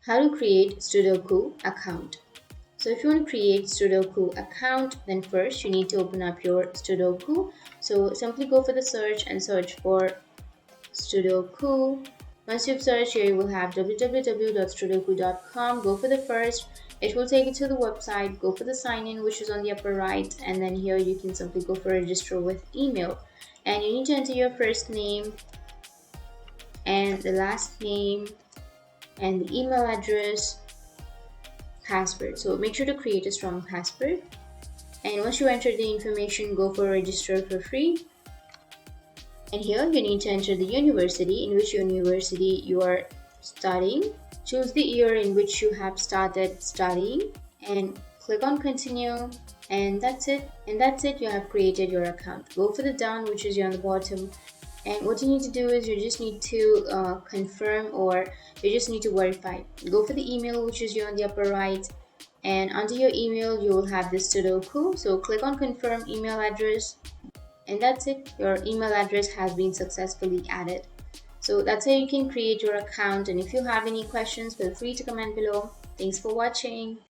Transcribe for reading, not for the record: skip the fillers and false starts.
How to create StuDocu account. So if you want to create StuDocu account, then first you need to open up your StuDocu. So simply go for the search and search for StuDocu. Once you've searched, here you will have www.studoku.com. Go for the first. It will take you to the website. Go for the sign in, which is on the upper right, and then here you can simply go for register with email. And you need to enter your first name and the last name and the email address, password. So make sure to create a strong password. And once you enter the information, go for register for free. And here you need to enter the university, in which university you are studying. Choose the year in which you have started studying and click on continue. And that's it. You have created your account. Go for the done, which is here on the bottom. And what you need to do is you just need to confirm, or you just need to verify. Go for the email, which is here on the upper right. And under your email, you will have this StuDocu. So click on confirm email address. And that's it. Your email address has been successfully added. So that's how you can create your account. And if you have any questions, feel free to comment below. Thanks for watching.